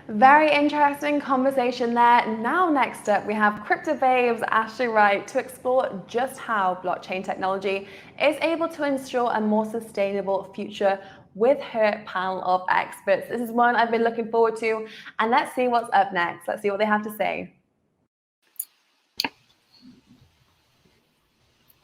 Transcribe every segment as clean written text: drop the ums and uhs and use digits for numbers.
Very interesting conversation there. Now, next up, we have Crypto Babes Ashley Wright to explore just how blockchain technology is able to ensure a more sustainable future with her panel of experts. This is one I've been looking forward to, and let's see what's up next. Let's see what they have to say.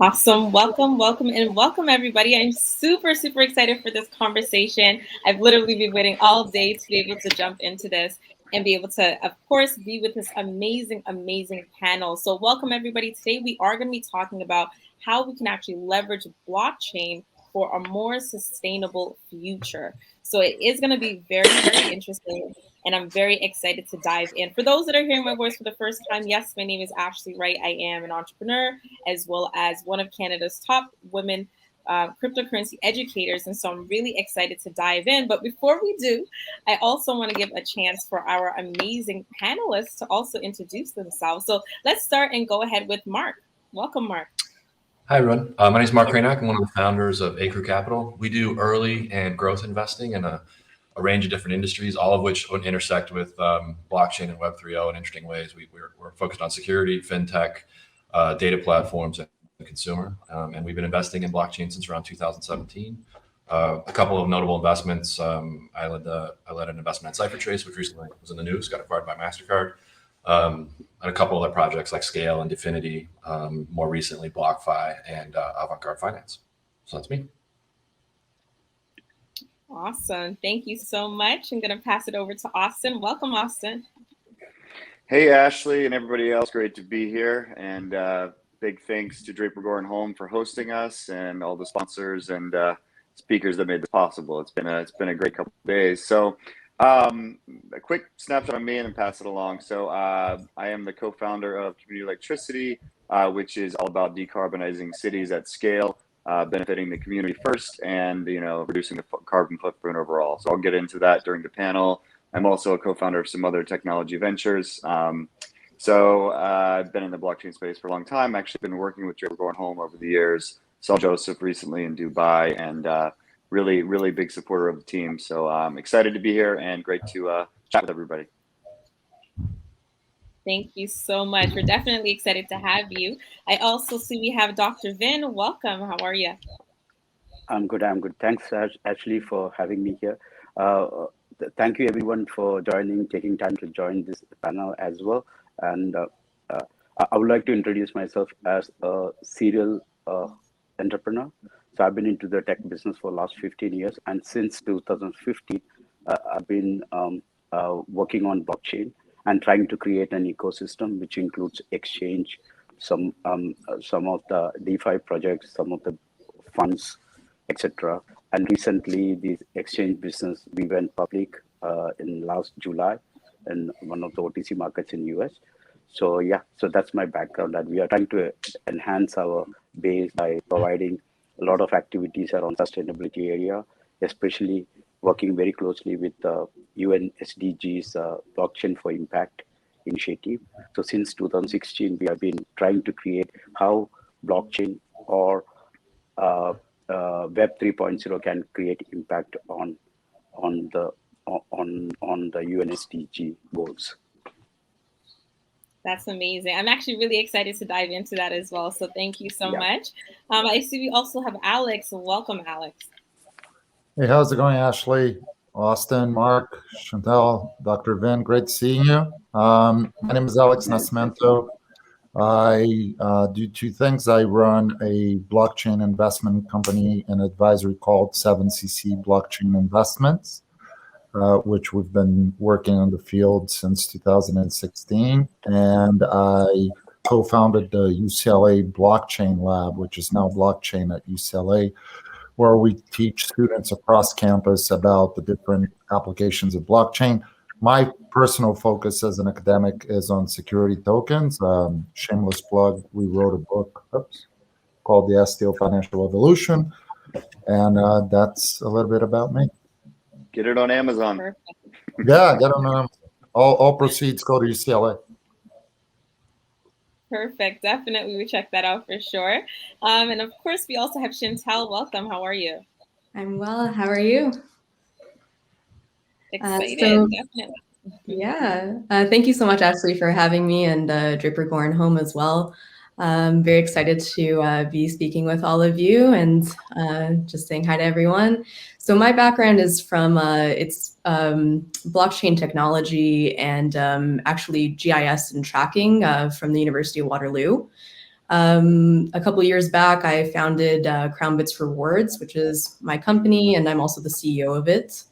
Awesome. Welcome, and welcome everybody. I'm super excited for this conversation. I've literally been waiting all day to be able to jump into this and be able to, of course, be with this amazing panel. So welcome everybody. Today we are going to be talking about how we can actually leverage blockchain for a more sustainable future. So it is going to be very interesting. And I'm very excited to dive in. For those that are hearing my voice for the first time, yes, my name is Ashley Wright. I am an entrepreneur as well as one of Canada's top women cryptocurrency educators. And so I'm really excited to dive in. But before we do, I also want to give a chance for our amazing panelists to also introduce themselves. So let's start and go ahead with Mark. Welcome, Mark. Hi, everyone. My name is Mark Kraynak. I'm one of the founders of Acrew Capital. We do early and growth investing in a range of different industries, all of which intersect with blockchain and Web 3.0 in interesting ways. We're focused on security, fintech, data platforms, and consumer. And we've been investing in blockchain since around 2017. A couple of notable investments. I led an investment in CipherTrace, which recently was in the news, got acquired by MasterCard. And a couple other projects like Scale and Definity, more recently BlockFi and Avant-Garde Finance. So that's me. Awesome. Thank you so much. I'm going to pass it over to Austin. Welcome, Austin. Hey, Ashley and everybody else. Great to be here. And big thanks to Draper Goren Holm for hosting us and all the sponsors and speakers that made this possible. It's been a great couple of days. So a quick snapshot on me and then pass it along. So I am the co-founder of Community Electricity, which is all about decarbonizing cities at scale. Benefiting the community first and, reducing the carbon footprint overall. So I'll get into that during the panel. I'm also a co-founder of some other technology ventures. So I've been in the blockchain space for a long time. Actually been working with Draper Goren Holm over the years. Saw Joseph recently in Dubai and really big supporter of the team. So I'm excited to be here and great to chat with everybody. Thank you so much. We're definitely excited to have you. I also see we have Dr. Vin. Welcome. How are you? I'm good. Thanks, Ashley, for having me here. Thank you, everyone, for taking time to join this panel as well. And I would like to introduce myself as a serial entrepreneur. So I've been into the tech business for the last 15 years. And since 2015, I've been working on blockchain and trying to create an ecosystem which includes exchange, some of the DeFi projects, some of the funds, etc. And recently, the exchange business, we went public in last July in one of the OTC markets in US. So that's my background, and we are trying to enhance our base by providing a lot of activities around sustainability area, especially working very closely with the UN SDGs Blockchain for Impact initiative. So since 2016, we have been trying to create how blockchain or Web 3.0 can create impact on the UN SDG goals. That's amazing. I'm actually really excited to dive into that as well. So thank you so much. I see we also have Alex. Welcome, Alex. Hey, how's it going, Ashley? Austin, Mark, Chantelle, Dr. Vin, great seeing you. My name is Alex Nascimento. I do two things. I run a blockchain investment company and advisory called 7cc Blockchain Investments, which we've been working on the field since 2016. And I co-founded the UCLA Blockchain Lab, which is now Blockchain at UCLA, where we teach students across campus about the different applications of blockchain. My personal focus as an academic is on security tokens. Shameless plug, we wrote a book called The STO Financial Revolution. And that's a little bit about me. Get it on Amazon. Perfect. Yeah, get it on Amazon. All proceeds go to UCLA. Perfect. Definitely. We check that out for sure. And of course, we also have Chantelle. Welcome. How are you? I'm well. How are you? Excited. Definitely. Yeah, thank you so much, Ashley, for having me, and Draper Goren Holm as well. I'm very excited to be speaking with all of you and just saying hi to everyone. So my background is from it's blockchain technology and actually GIS and tracking from the University of Waterloo. A couple of years back, I founded Crownbits Rewards, which is my company, and I'm also the CEO of it.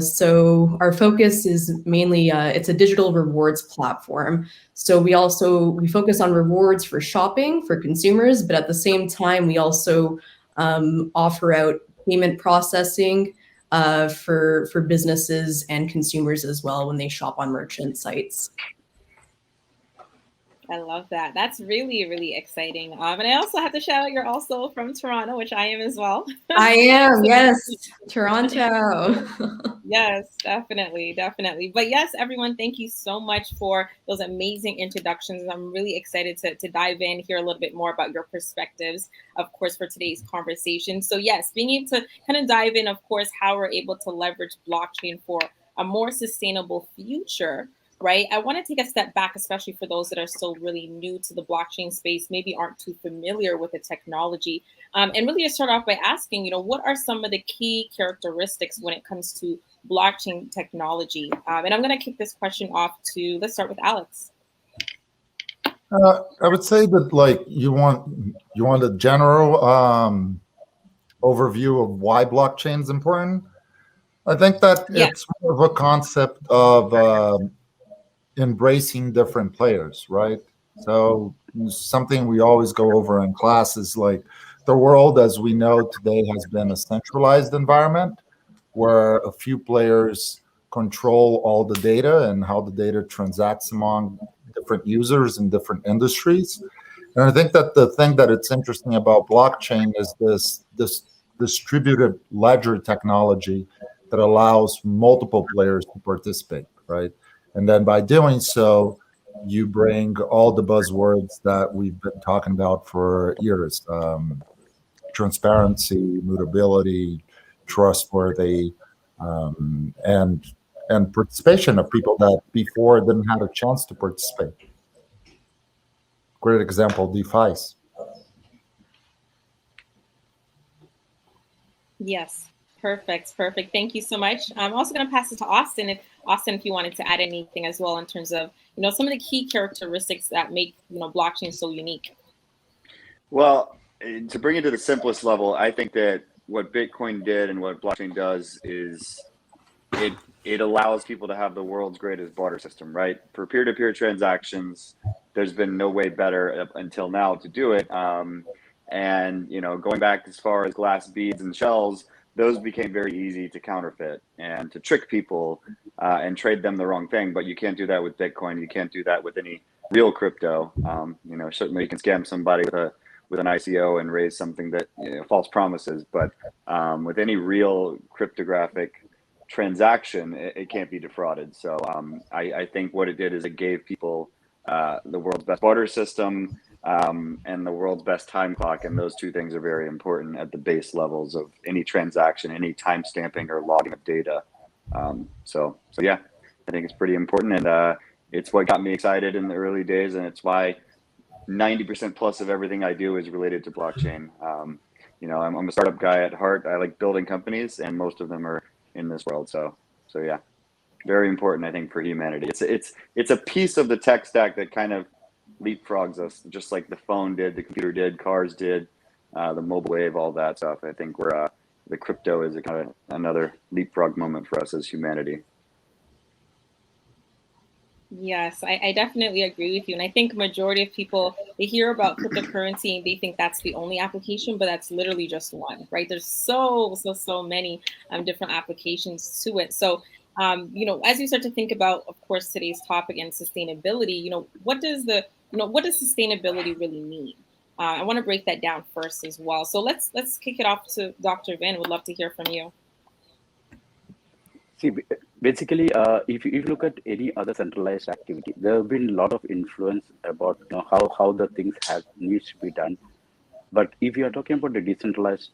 So our focus is mainly, it's a digital rewards platform. So we focus on rewards for shopping for consumers, but at the same time, we also offer out payment processing for businesses and consumers as well when they shop on merchant sites. I love that. That's really, really exciting. And I also have to shout out, you're also from Toronto, which I am as well. I am, yes, Toronto. Yes, definitely, definitely. But yes, everyone, thank you so much for those amazing introductions. I'm really excited to dive in, hear a little bit more about your perspectives, of course, for today's conversation. So yes, being able to kind of dive in, of course, how we're able to leverage blockchain for a more sustainable future. Right. I want to take a step back, especially for those that are still really new to the blockchain space, maybe aren't too familiar with the technology. And really to start off by asking, what are some of the key characteristics when it comes to blockchain technology? And I'm going to kick this question off let's start with Alex. I would say that like you want a general overview of why blockchain is important. I think that it's more of a concept of embracing different players, right? So something we always go over in class is like the world as we know today has been a centralized environment where a few players control all the data and how the data transacts among different users in different industries. And I think that the thing that it's interesting about blockchain is this distributed ledger technology that allows multiple players to participate, right? And then by doing so, you bring all the buzzwords that we've been talking about for years: transparency, mutability, trustworthy, and participation of people that before didn't have a chance to participate. Great example, DeFi's. Yes. Perfect. Thank you so much. I'm also going to pass it to Austin. If you wanted to add anything as well in terms of, some of the key characteristics that make, blockchain so unique. Well, to bring it to the simplest level, I think that what Bitcoin did and what blockchain does is it allows people to have the world's greatest barter system, right? For peer-to-peer transactions, there's been no way better until now to do it. And, going back as far as glass beads and shells, those became very easy to counterfeit and to trick people and trade them the wrong thing. But you can't do that with Bitcoin. You can't do that with any real crypto. Certainly you can scam somebody with an ICO and raise something that false promises. But with any real cryptographic transaction, it can't be defrauded. So I think what it did is it gave people the world's best barter system and the world's best time clock, and those two things are very important at the base levels of any transaction, any time stamping or logging of data. So yeah, I think it's pretty important, and it's what got me excited in the early days, and it's why 90% plus of everything I do is related to blockchain. I'm a startup guy at heart. I like building companies, and most of them are in this world. So yeah, very important, I think, for humanity. It's a piece of the tech stack that kind of leapfrogs us, just like the phone did, the computer did, cars did, the mobile wave, all that stuff. I think the crypto is a kind of another leapfrog moment for us as humanity. Yes, I definitely agree with you. And I think majority of people, they hear about cryptocurrency and they think that's the only application, but that's literally just one, right? There's so many different applications to it. So, as you start to think about, of course, today's topic and sustainability, what does sustainability really mean? I want to break that down first as well. So let's kick it off to Dr. Vin. Would love to hear from you. See, basically, if you look at any other centralized activity, there have been a lot of influence about how the things needs to be done. But if you are talking about the decentralized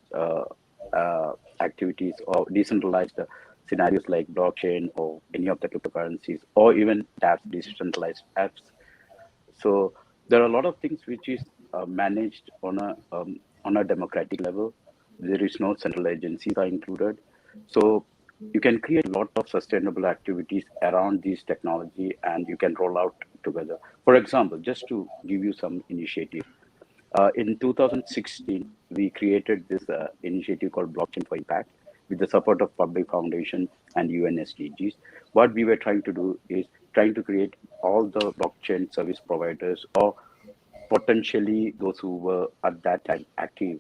activities or decentralized scenarios like blockchain or any of the cryptocurrencies, or even dApps, decentralized apps. So there are a lot of things which is managed on a democratic level. There is no central agencies are included. So you can create a lot of sustainable activities around this technology, and you can roll out together. For example, just to give you some initiative, in 2016, we created this initiative called Blockchain for Impact with the support of Public Foundation and UN SDGs. What we were trying to do is trying to create all the blockchain service providers, or potentially those who were at that time active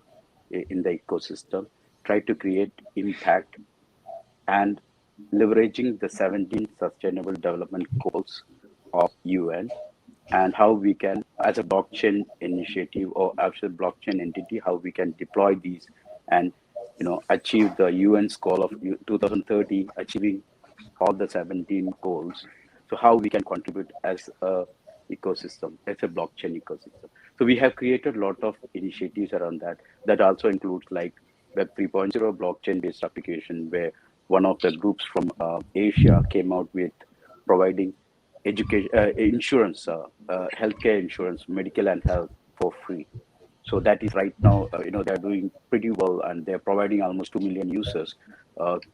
in the ecosystem, try to create impact and leveraging the 17 Sustainable Development Goals of UN, and how we can, as a blockchain initiative or as a blockchain entity, how we can deploy these and achieve the UN's goal of 2030, achieving all the 17 goals. So how we can contribute as a ecosystem, as a blockchain ecosystem. So we have created a lot of initiatives around that. That also includes like Web 3.0 blockchain-based application, where one of the groups from Asia came out with providing education, insurance, healthcare insurance, medical and health for free. So that is right now, they're doing pretty well, and they're providing almost 2 million users,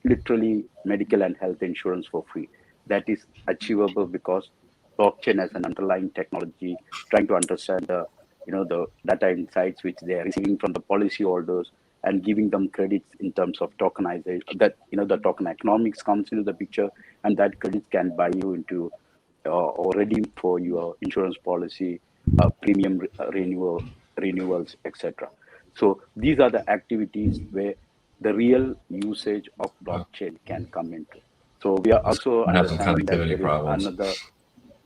literally medical and health insurance for free. That is achievable because blockchain as an underlying technology, trying to understand the data insights which they are receiving from the policyholders and giving them credits in terms of tokenization. That the token economics comes into the picture, and that credit can buy you into or redeem for your insurance policy, premium renewals, etc. So these are the activities where the real usage of blockchain can come into. So we are also understanding that there is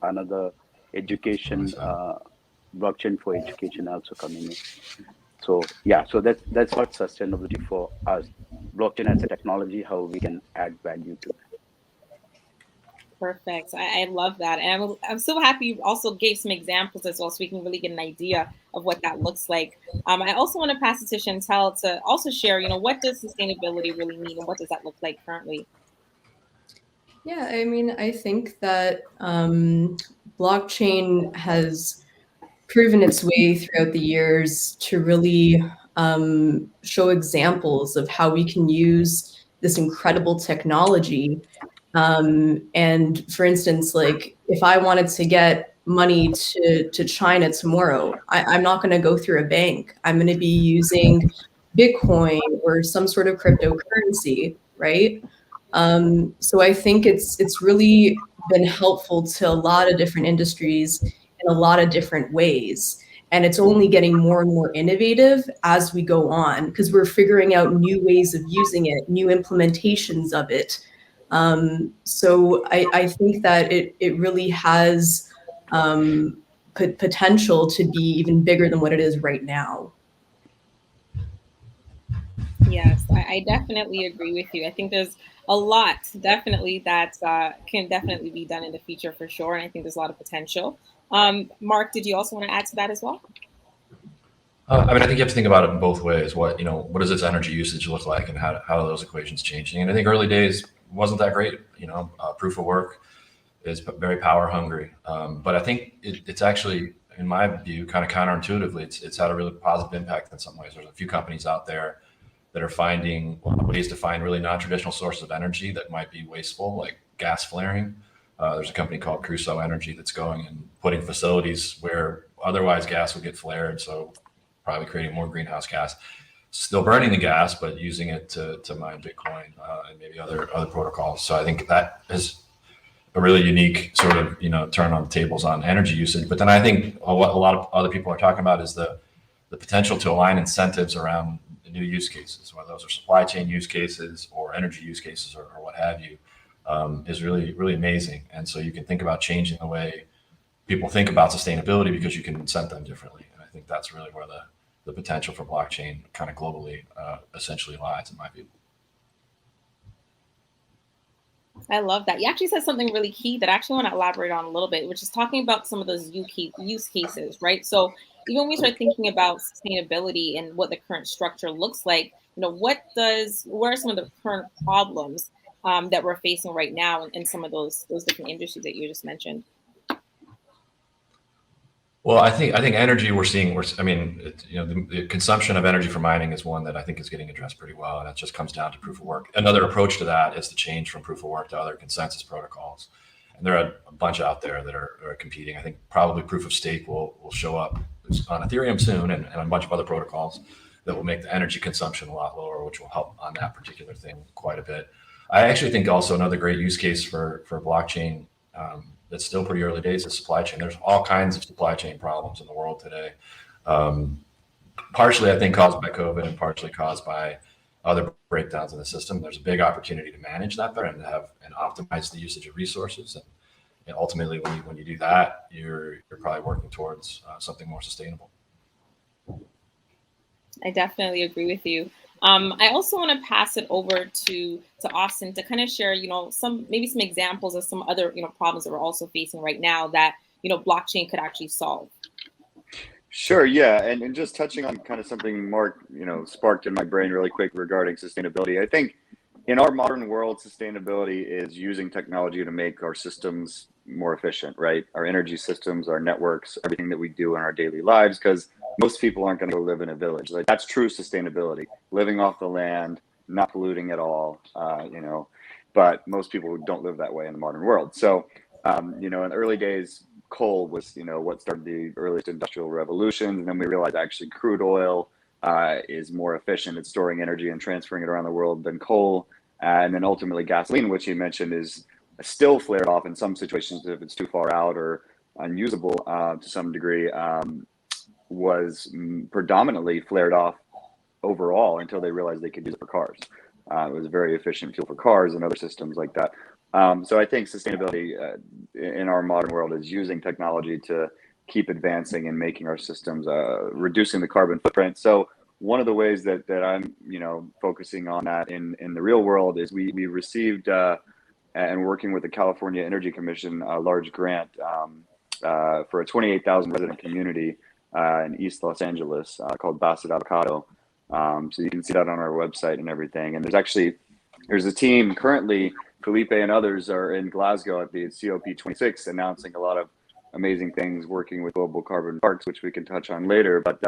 another education, blockchain for education also coming in. So yeah, so that's what sustainability for us. Blockchain as a technology, how we can add value to it. Perfect. I love that. And I'm so happy you also gave some examples as well, so we can really get an idea of what that looks like. I also want to pass it to Chantelle to also share, what does sustainability really mean, and what does that look like currently? Yeah, I mean, I think that blockchain has proven its way throughout the years to really show examples of how we can use this incredible technology. And for instance, like if I wanted to get money to China tomorrow, I'm not going to go through a bank. I'm going to be using Bitcoin or some sort of cryptocurrency, right? So I think it's really been helpful to a lot of different industries in a lot of different ways. And it's only getting more and more innovative as we go on, because we're figuring out new ways of using it, new implementations of it. So I think that it really has potential to be even bigger than what it is right now. Yes, I definitely agree with you. I think there's a lot definitely that can definitely be done in the future for sure. And I think there's a lot of potential. Mark, did you also want to add to that as well? I mean, I think you have to think about it in both ways. What does its energy usage look like, and how are those equations changing? And I think early days wasn't that great. Proof of work is very power hungry. But I think it's actually, in my view, kind of counterintuitively, it's had a really positive impact in some ways. There's a few companies out there that are finding ways to find really non-traditional sources of energy that might be wasteful, like gas flaring. There's a company called Crusoe Energy that's going and putting facilities where otherwise gas would get flared, so probably creating more greenhouse gas, still burning the gas, but using it to mine Bitcoin and maybe other protocols. So I think that is a really unique sort of turn on the tables on energy usage. But then I think what a lot of other people are talking about is the potential to align incentives around the new use cases, whether those are supply chain use cases or energy use cases or what have you, is really, really amazing. And so you can think about changing the way people think about sustainability because you can incent them differently. And I think that's really where the potential for blockchain kind of globally essentially lies, in my view. I love that. You actually said something really key that I actually want to elaborate on a little bit, which is talking about some of those use cases, right? So even when we start thinking about sustainability and what the current structure looks like, what are some of the current problems that we're facing right now in some of those different industries that you just mentioned? Well, I think energy the consumption of energy for mining is one that I think is getting addressed pretty well, and it just comes down to proof of work. Another approach to that is to change from proof of work to other consensus protocols, and there are a bunch out there that are competing. I think probably proof of stake will show up on Ethereum soon, and a bunch of other protocols that will make the energy consumption a lot lower, which will help on that particular thing quite a bit. I actually think also another great use case for blockchain. That's still pretty early days of supply chain. There's all kinds of supply chain problems in the world today. Partially, I think, caused by COVID and partially caused by other breakdowns in the system. There's a big opportunity to manage that better and optimize the usage of resources. And ultimately, when you do that, you're probably working towards something more sustainable. I definitely agree with you. I also want to pass it over to Austin to kind of share, some examples of some other, problems that we're also facing right now that, blockchain could actually solve. Sure. Yeah. And just touching on kind of something Mark, sparked in my brain really quick regarding sustainability. I think in our modern world, sustainability is using technology to make our systems more efficient, right? Our energy systems, our networks, everything that we do in our daily lives, because most people aren't going to go live in a village. Like, that's true sustainability, living off the land, not polluting at all, but most people don't live that way in the modern world. So, in the early days, coal was, what started the earliest industrial revolution. And then we realized actually crude oil is more efficient at storing energy and transferring it around the world than coal. And then ultimately gasoline, which you mentioned, is still flared off in some situations if it's too far out or unusable to some degree. Was predominantly flared off overall until they realized they could use it for cars. It was a very efficient fuel for cars and other systems like that. So I think sustainability in our modern world is using technology to keep advancing and making our systems, reducing the carbon footprint. So one of the ways that I'm, focusing on that in the real world is we received and working with the California Energy Commission, a large grant for a 28,000 resident community in East Los Angeles called Basset Avocado. So you can see that on our website and everything. And there's a team currently, Felipe and others are in Glasgow at the COP26 announcing a lot of amazing things, working with global carbon parks, which we can touch on later. But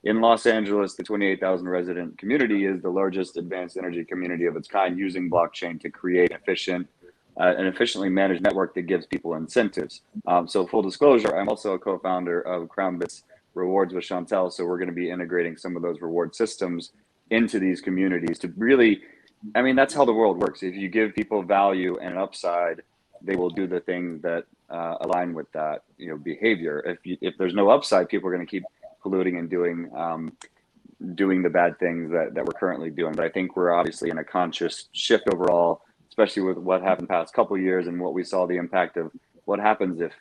in Los Angeles, the 28,000 resident community is the largest advanced energy community of its kind, using blockchain to create an efficiently managed network that gives people incentives. So full disclosure, I'm also a co-founder of Crownbits Rewards with Chantelle. So we're going to be integrating some of those reward systems into these communities to really, that's how the world works. If you give people value and an upside, they will do the things that align with that, behavior. If there's no upside, people are going to keep polluting and doing the bad things that we're currently doing. But I think we're obviously in a conscious shift overall, especially with what happened the past couple of years and what we saw the impact of what happens if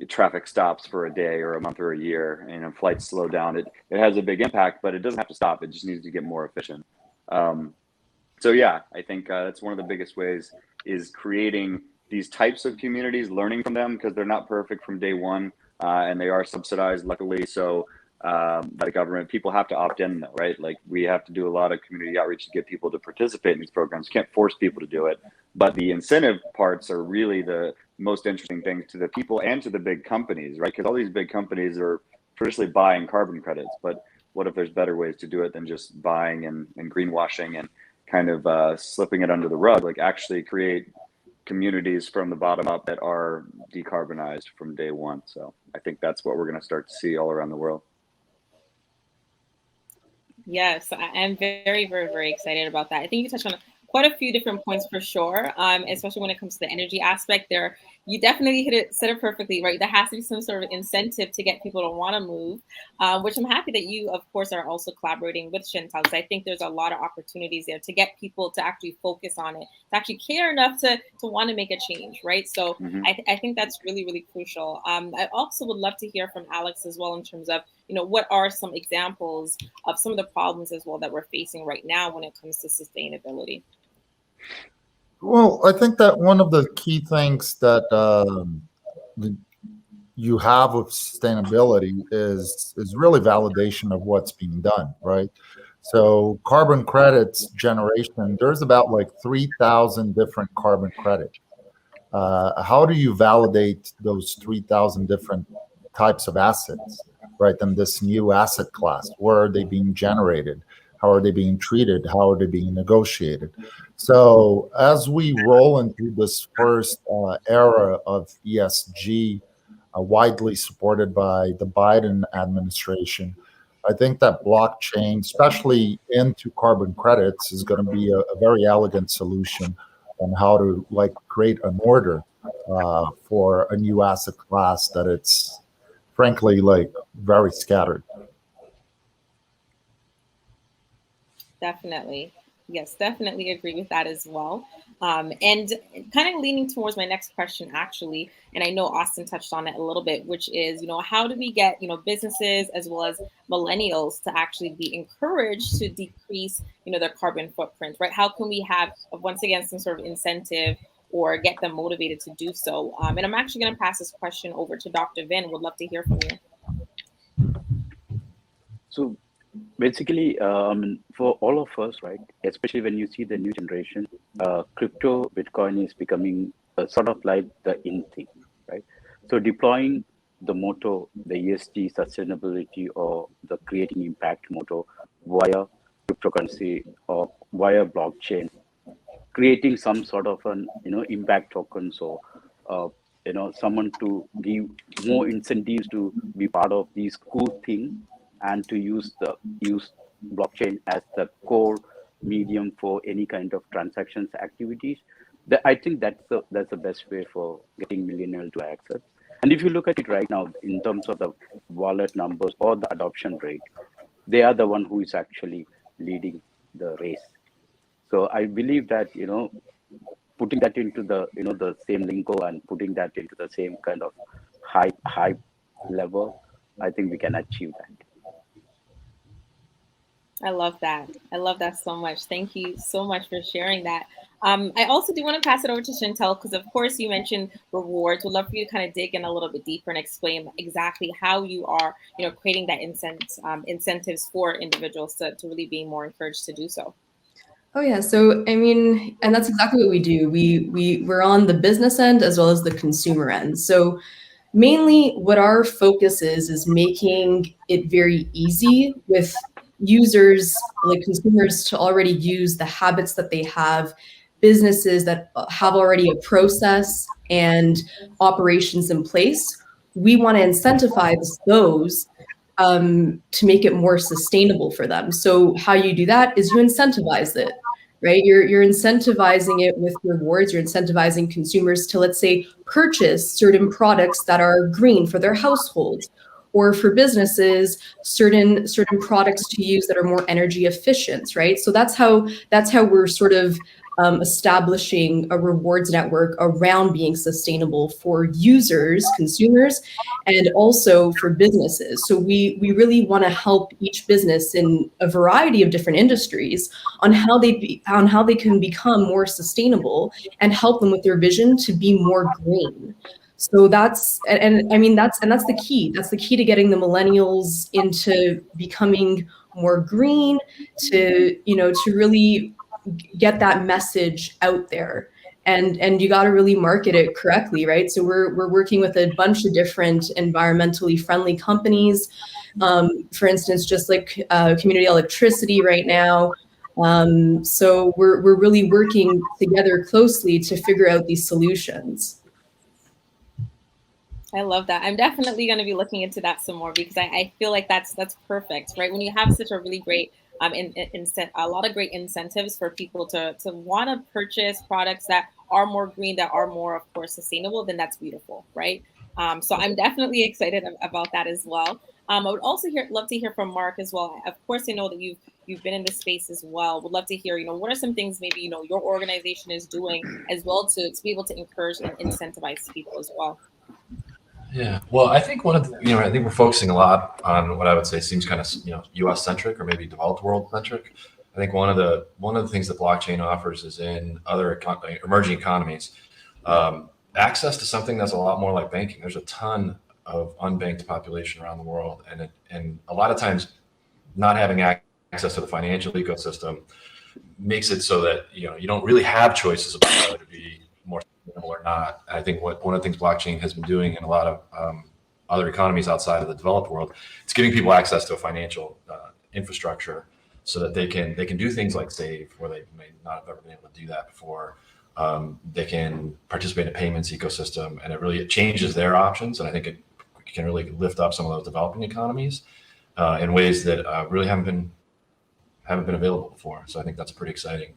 traffic stops for a day or a month or a year and flights slow down. It has a big impact, but it doesn't have to stop. It just needs to get more efficient. So yeah, I think that's one of the biggest ways is creating these types of communities, learning from them, because they're not perfect from day one, and they are subsidized, luckily. So by the government, people have to opt in though, right? Like, we have to do a lot of community outreach to get people to participate in these programs. You can't force people to do it, but the incentive parts are really the most interesting things to the people and to the big companies, right? Because all these big companies are traditionally buying carbon credits, but what if there's better ways to do it than just buying and greenwashing and kind of slipping it under the rug? Like, actually create communities from the bottom up that are decarbonized from day one. So I think that's what we're going to start to see all around the world. Yes, I'm very, very, very excited about that. I think you touched on quite a few different points for sure, especially when it comes to the energy aspect there. You definitely said it perfectly, right? There has to be some sort of incentive to get people to want to move, which I'm happy that you, of course, are also collaborating with Chantelle, because I think there's a lot of opportunities there to get people to actually focus on it, to actually care enough to want to make a change, right? So I think that's really, really crucial. I also would love to hear from Alex as well in terms of, what are some examples of some of the problems as well that we're facing right now when it comes to sustainability? Well, I think that one of the key things that you have with sustainability is really validation of what's being done, right? So carbon credits generation, there's about like 3,000 different carbon credits. How do you validate those 3,000 different types of assets, right, in this new asset class? Where are they being generated? How are they being treated? How are they being negotiated? So as we roll into this first era of ESG, widely supported by the Biden administration, I think that blockchain, especially into carbon credits, is going to be a very elegant solution on how to like create an order for a new asset class that it's frankly like very scattered. Definitely. Yes, definitely agree with that as well. And kind of leaning towards my next question, actually, and I know Austin touched on it a little bit, which is, how do we get, businesses as well as millennials to actually be encouraged to decrease, their carbon footprint, right? How can we have, once again, some sort of incentive or get them motivated to do so? And I'm actually going to pass this question over to Dr. Vin. Would love to hear from you. So basically, for all of us, right, especially when you see the new generation, crypto, Bitcoin is becoming sort of like the in thing, right? So deploying the motto, the ESG sustainability or the creating impact motto via cryptocurrency or via blockchain, creating some sort of an, impact token. So, someone to give more incentives to be part of these cool things and to use blockchain as the core medium for any kind of transactions activities. I think that's the best way for getting millennials to accept. And if you look at it right now, in terms of the wallet numbers or the adoption rate, they are the one who is actually leading the race. So I believe that, putting that into the, the same lingo and putting that into the same kind of high level, I think we can achieve that. I love that. I love that so much. Thank you so much for sharing that. I also do want to pass it over to Chantelle because, of course, you mentioned rewards. We'd love for you to kind of dig in a little bit deeper and explain exactly how you are, creating that incentives for individuals to really be more encouraged to do so. Oh yeah, so I mean, and that's exactly what we do. We're on the business end as well as the consumer end. So mainly what our focus is making it very easy with users, like consumers, to already use the habits that they have, businesses that have already a process and operations in place. We want to incentivize those to make it more sustainable for them. So how you do that is you incentivize it, right? You're incentivizing it with rewards. You're incentivizing consumers to, let's say, purchase certain products that are green for their households, or for businesses, certain products to use that are more energy efficient, right? So that's how we're sort of establishing a rewards network around being sustainable for users, consumers, and also for businesses. So we really want to help each business in a variety of different industries on how they can become more sustainable and help them with their vision to be more green. So that's the key. That's the key to getting the millennials into becoming more green, to really get that message out there. And you got to really market it correctly, right? So we're working with a bunch of different environmentally friendly companies. For instance, just like community electricity right now. So we're really working together closely to figure out these solutions. I love that. I'm definitely going to be looking into that some more because I feel like that's perfect, right? When you have such a really great a lot of great incentives for people to want to purchase products that are more green, that are more, of course, sustainable, then that's beautiful, right? So I'm definitely excited about that as well. I would also love to hear from Mark as well. Of course, I know that you've been in this space as well. Would love to hear, what are some things maybe your organization is doing as well to be able to encourage and incentivize people as well. Yeah, well, I think I think we're focusing a lot on what I would say seems kind of, U.S. centric or maybe developed world centric. I think one of the things that blockchain offers is in other emerging economies, access to something that's a lot more like banking. There's a ton of unbanked population around the world, and a lot of times not having access access to the financial ecosystem makes it so that you don't really have choices about whether to be more sustainable or not. I think one of the things blockchain has been doing in a lot of other economies outside of the developed world, it's giving people access to a financial infrastructure so that they can do things like save, where they may not have ever been able to do that before. They can participate in a payments ecosystem, and it changes their options. And I think it can really lift up some of those developing economies in ways that really haven't been available before. So I think that's a pretty exciting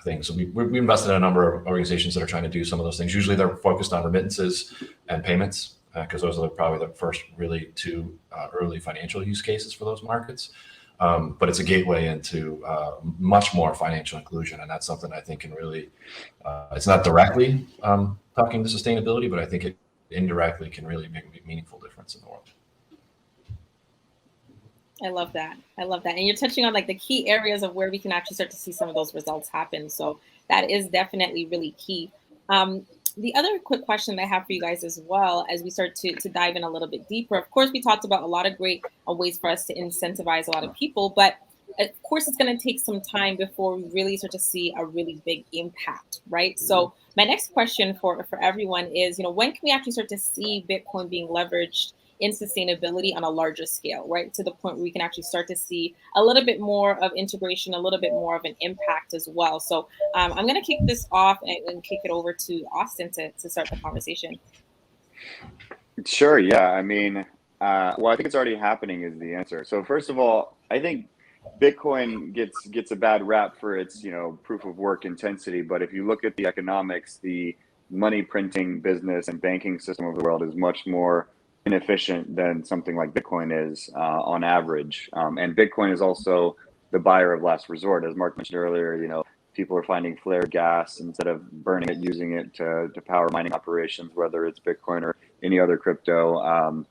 thing. So we invested in a number of organizations that are trying to do some of those things. Usually they're focused on remittances and payments, because those are probably the first really two early financial use cases for those markets. But it's a gateway into much more financial inclusion. And that's something I think can really, it's not directly talking to sustainability, but I think it indirectly can really make a meaningful difference in the world. I love that. And you're touching on like the key areas of where we can actually start to see some of those results happen. So that is definitely really key. The other quick question that I have for you guys as well, as we start to dive in a little bit deeper, of course, we talked about a lot of great ways for us to incentivize a lot of people, but of course, it's going to take some time before we really start to see a really big impact, right? So my next question for everyone is, when can we actually start to see Bitcoin being leveraged in sustainability on a larger scale, right? To the point where we can actually start to see a little bit more of integration, a little bit more of an impact as well. So I'm going to kick this off and kick it over to Austin to start the conversation. Sure. Yeah. I mean, well, I think it's already happening is the answer. So first of all, I think Bitcoin gets a bad rap for its, proof of work intensity. But if you look at the economics, the money printing business and banking system of the world is much more inefficient than something like Bitcoin is on average. And Bitcoin is also the buyer of last resort. As Mark mentioned earlier, people are finding flared gas instead of burning it, using it to power mining operations, whether it's Bitcoin or any other crypto.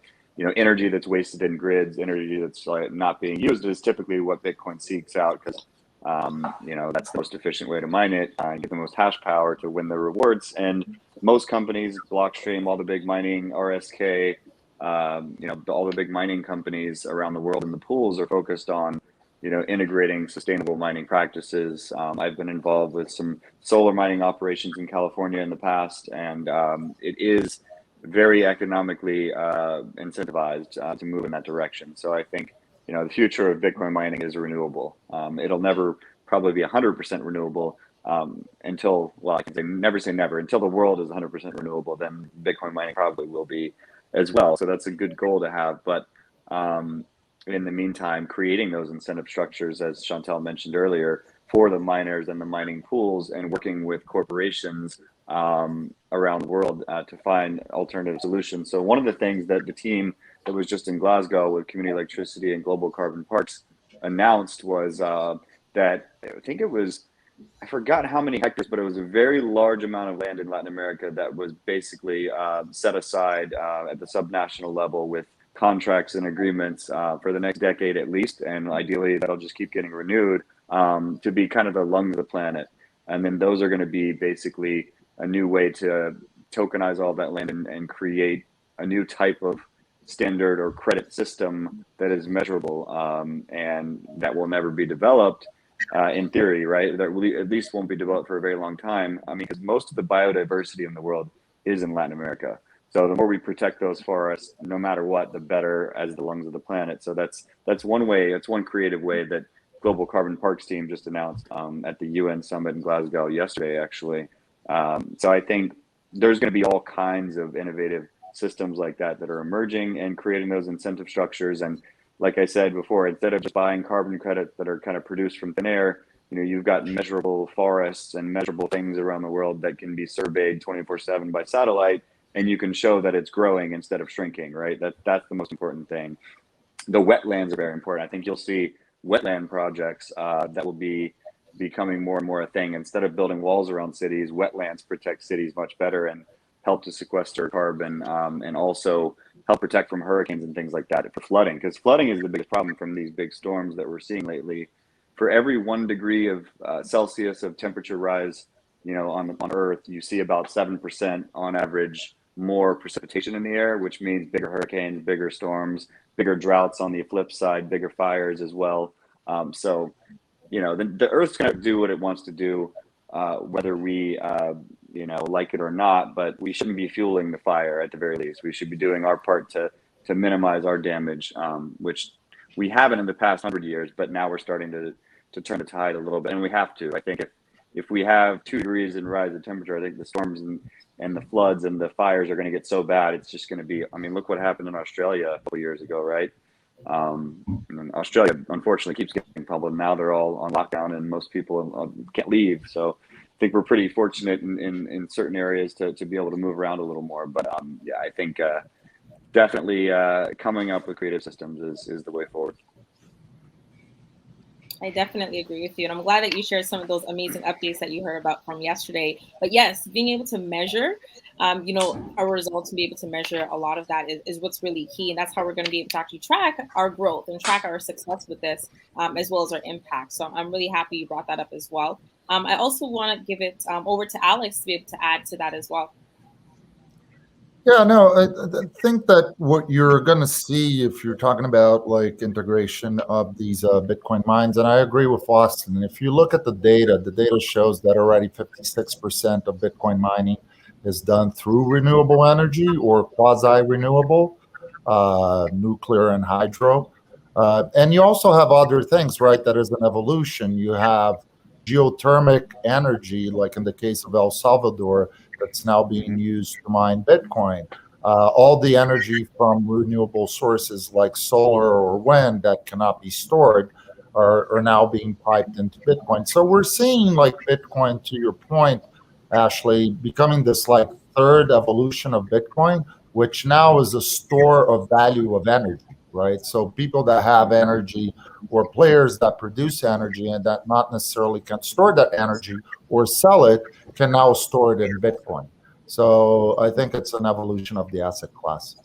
Energy that's wasted in grids, energy that's not being used is typically what Bitcoin seeks out, because that's the most efficient way to mine it and get the most hash power to win the rewards. And most companies, Blockstream, all the big mining, RSK, all the big mining companies around the world in the pools are focused on, integrating sustainable mining practices. I've been involved with some solar mining operations in California in the past, and it is very economically incentivized to move in that direction. So I think, the future of Bitcoin mining is renewable. It'll never probably be 100% renewable until, well, I can say never say never, until the world is 100% renewable, then Bitcoin mining probably will be as well. So that's a good goal to have. But in the meantime, creating those incentive structures, as Chantelle mentioned earlier, for the miners and the mining pools, and working with corporations around the world to find alternative solutions. So one of the things that the team that was just in Glasgow with Community Electricity and Global Carbon Parks announced was that I think it was, I forgot how many hectares, but it was a very large amount of land in Latin America that was basically set aside at the subnational level with contracts and agreements for the next decade at least. And ideally that'll just keep getting renewed to be kind of the lungs of the planet. And then those are going to be basically a new way to tokenize all that land and create a new type of standard or credit system that is measurable and that will never be developed in theory, right? That at least won't be developed for a very long time. I mean, because most of the biodiversity in the world is in Latin America. So the more we protect those forests, no matter what, the better as the lungs of the planet. So that's one way, it's one creative way that Global Carbon Parks team just announced at the UN summit in Glasgow yesterday, actually. So I think there's going to be all kinds of innovative systems like that are emerging and creating those incentive structures. And like I said before, instead of just buying carbon credits that are kind of produced from thin air, you've got measurable forests and measurable things around the world that can be surveyed 24/7 by satellite, and you can show that it's growing instead of shrinking, right? That's the most important thing. The wetlands are very important. I think you'll see wetland projects that will be becoming more and more a thing. Instead of building walls around cities, wetlands protect cities much better and help to sequester carbon and also help protect from hurricanes and things like that, for flooding, because flooding is the biggest problem from these big storms that we're seeing lately. For every 1 degree of Celsius of temperature rise, on Earth, you see about 7% on average more precipitation in the air, which means bigger hurricanes, bigger storms, bigger droughts on the flip side, bigger fires as well. So, the Earth's going to do what it wants to do, whether we, like it or not. But we shouldn't be fueling the fire at the very least. We should be doing our part to minimize our damage, which we haven't in the past 100 years. But now we're starting to turn the tide a little bit, and we have to. I think if we have 2 degrees in rise in temperature, I think the storms and the floods and the fires are going to get so bad. It's just going to be, I mean, look what happened in Australia a couple of years ago, right? And Australia, unfortunately, keeps getting public. Now they're all on lockdown and most people can't leave. So I think we're pretty fortunate in certain areas to be able to move around a little more. But yeah, I think definitely coming up with creative systems is the way forward. I definitely agree with you. And I'm glad that you shared some of those amazing updates that you heard about from yesterday. But yes, being able to measure, our results and be able to measure a lot of that is what's really key. And that's how we're going to be able to actually track our growth and track our success with this, as well as our impact. So I'm really happy you brought that up as well. I also want to give it over to Alex to be able to add to that as well. Yeah, no, I think that what you're going to see if you're talking about like integration of these Bitcoin mines, and I agree with Austin. If you look at the data shows that already 56% of Bitcoin mining is done through renewable energy or quasi-renewable, nuclear and hydro. And you also have other things, right? That is an evolution. You have geothermic energy, like in the case of El Salvador, that's now being used to mine Bitcoin. All the energy from renewable sources like solar or wind that cannot be stored are now being piped into Bitcoin. So we're seeing like Bitcoin, to your point, Ashley, becoming this like third evolution of Bitcoin, which now is a store of value of energy, right? So people that have energy or players that produce energy and that not necessarily can store that energy or sell it can now store it in Bitcoin. So I think it's an evolution of the asset class.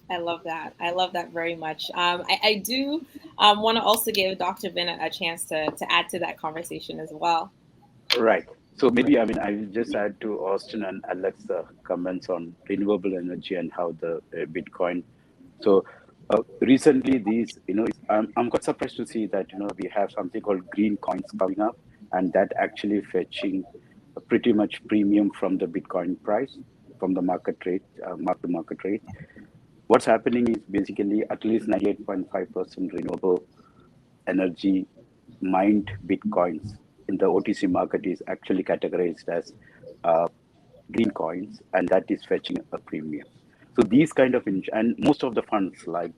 I love that. I love that very much. I do want to also give Dr. Vin a chance to add to that conversation as well. Right. So maybe, I will just add to Austin and Alex comments on renewable energy and how the Bitcoin. So recently these, I'm quite surprised to see that, we have something called green coins coming up, and that actually fetching a pretty much premium from the Bitcoin price, from the market rate, mark-to-market rate. What's happening is basically at least 98.5% renewable energy mined Bitcoins in the OTC market is actually categorized as green coins, and that is fetching a premium. So these kind of, and most of the funds like,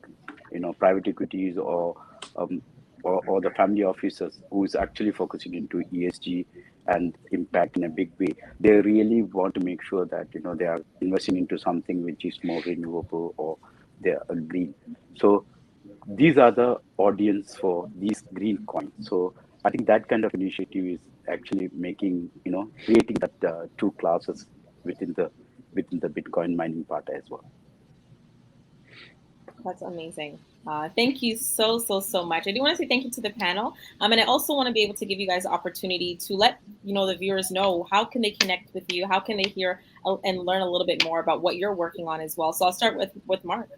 private equities or the family offices who is actually focusing into ESG and impact in a big way, they really want to make sure that, they are investing into something which is more renewable or they are green. So these are the audience for these green coins. So I think that kind of initiative is actually making, creating that two classes within the Bitcoin mining part as well. That's amazing. Thank you so much. I do want to say thank you to the panel. And I also want to be able to give you guys the opportunity to let the viewers know how can they connect with you, how can they hear and learn a little bit more about what you're working on as well. So I'll start with Mark.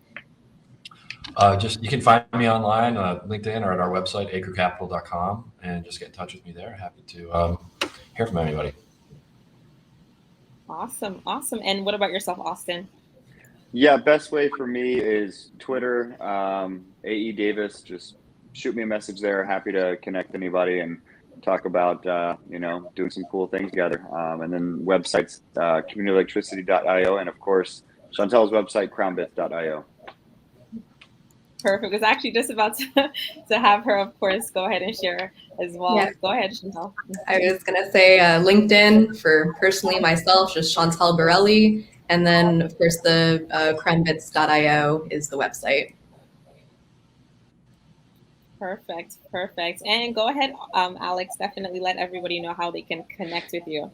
You can find me online on LinkedIn or at our website, acrewcapital.com, and just get in touch with me there. Happy to hear from anybody. Awesome. And what about yourself, Austin? Yeah, best way for me is Twitter, AE Davis. Just shoot me a message there. Happy to connect anybody and talk about, doing some cool things together. And then websites, communityelectricity.io, and of course, Chantelle's website, crownbits.io. Perfect. I was actually just about to have her, of course, go ahead and share as well. Yeah. Go ahead, Chantelle. I was going to say LinkedIn for personally myself, just Chantelle Borrelli. And then, of course, the crownbits.io is the website. Perfect. And go ahead, Alex, definitely let everybody know how they can connect with you.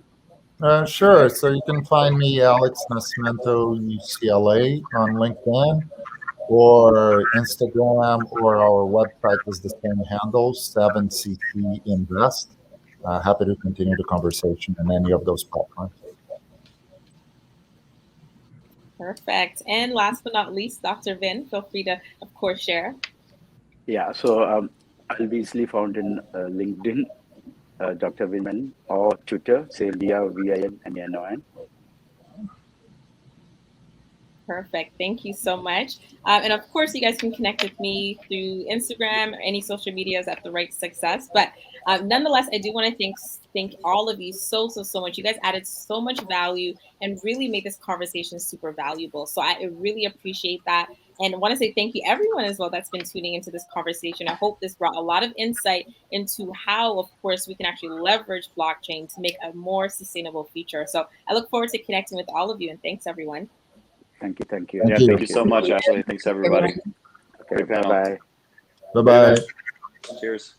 Sure. So you can find me, Alex Nascimento, UCLA, on LinkedIn or Instagram, or our website is the same handle, 7CC Invest. Happy to continue the conversation in any of those platforms. Perfect. And last but not least, Dr. Vin, feel free to, of course, share. Yeah, so I'll be easily found in LinkedIn, Dr. Vin Menon, or Twitter, say DRVIN. Perfect. Thank you so much. And of course, you guys can connect with me through Instagram or any social medias at The Wright Success. But nonetheless, I do want to thank all of you so much. You guys added so much value and really made this conversation super valuable. So I really appreciate that. And I want to say thank you everyone as well that's been tuning into this conversation. I hope this brought a lot of insight into how, of course, we can actually leverage blockchain to make a more sustainable future. So I look forward to connecting with all of you, and thanks everyone. Thank you. Thank Yeah, you. thank you so much, Ashley. Thanks, everybody. Okay, Great panel. bye-bye. Bye-bye. Cheers.